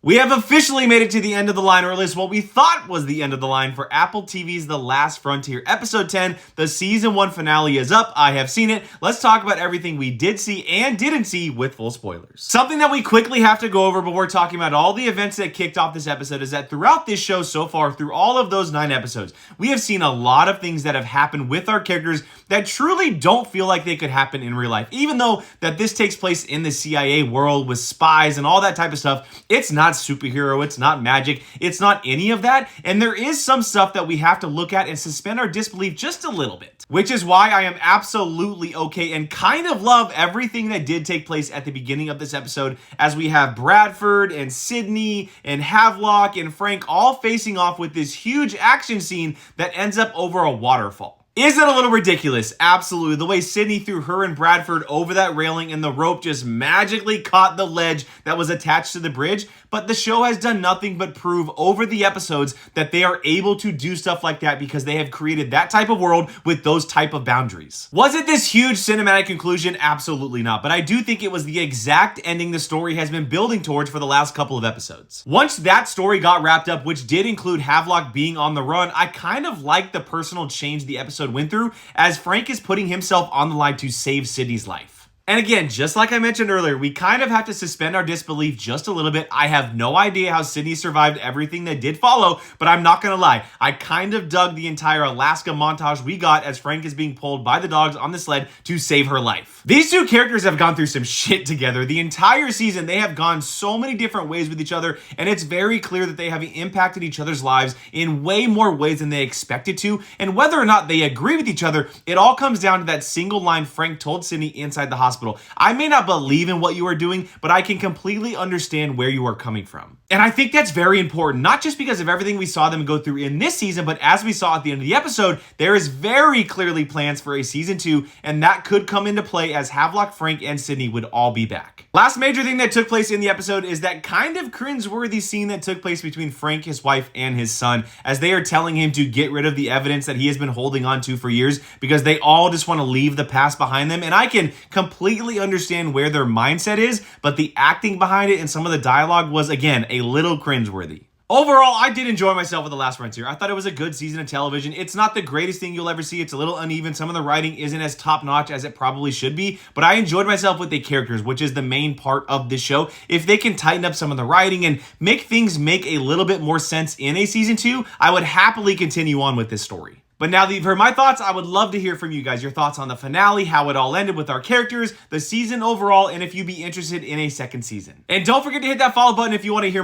We have officially made it to the end of the line, or at least what we thought was the end of the line for Apple TV's The Last Frontier. Episode 10, the Season 1 finale is up. I have seen it. Let's talk about everything we did see and didn't see with full spoilers. Something that we quickly have to go over before talking about all the events that kicked off this episode is that throughout this show so far, through all of those 9 episodes, we have seen a lot of things that have happened with our characters that truly don't feel like they could happen in real life. Even though that this takes place in the CIA world with spies and all that type of stuff, it's not superhero, it's not magic, it's not any of that, and there is some stuff that we have to look at and suspend our disbelief just a little bit, which is why I am absolutely okay and kind of love everything that did take place at the beginning of this episode, as we have Bradford and Sydney and Havelock and Frank all facing off with this huge action scene that ends up over a waterfall. Is it a little ridiculous? Absolutely. The way Sydney threw her and Bradford over that railing and the rope just magically caught the ledge that was attached to the bridge. But the show has done nothing but prove over the episodes that they are able to do stuff like that because they have created that type of world with those type of boundaries. Was it this huge cinematic conclusion? Absolutely not. But I do think it was the exact ending the story has been building towards for the last couple of episodes. Once that story got wrapped up, which did include Havelock being on the run, I kind of liked the personal change the episode went through, as Frank is putting himself on the line to save Sydney's life. And again, just like I mentioned earlier, we kind of have to suspend our disbelief just a little bit. I have no idea how Sydney survived everything that did follow, but I'm not gonna lie, I kind of dug the entire Alaska montage we got as Frank is being pulled by the dogs on the sled to save her life. These two characters have gone through some shit together. The entire season, they have gone so many different ways with each other, and it's very clear that they have impacted each other's lives in way more ways than they expected to, and whether or not they agree with each other, it all comes down to that single line Frank told Sydney inside the hospital. I may not believe in what you are doing, but I can completely understand where you are coming from. And I think that's very important, not just because of everything we saw them go through in this season, but as we saw at the end of the episode, there is very clearly plans for a season 2, and that could come into play as Havelock, Frank, and Sydney would all be back. Last major thing that took place in the episode is that kind of cringeworthy scene that took place between Frank, his wife, and his son, as they are telling him to get rid of the evidence that he has been holding on to for years because they all just want to leave the past behind them. And I can completely understand where their mindset is, but the acting behind it and some of the dialogue was, again, a little cringeworthy. Overall, I did enjoy myself with The Last Frontier. I thought it was a good season of television. It's not the greatest thing you'll ever see. It's a little uneven. Some of the writing isn't as top-notch as it probably should be, but I enjoyed myself with the characters, which is the main part of the show. If they can tighten up some of the writing and make things make a little bit more sense in a season 2, I would happily continue on with this story. But now that you've heard my thoughts, I would love to hear from you guys. Your thoughts on the finale, how it all ended with our characters, the season overall, and if you'd be interested in a second season. And don't forget to hit that follow button if you want to hear my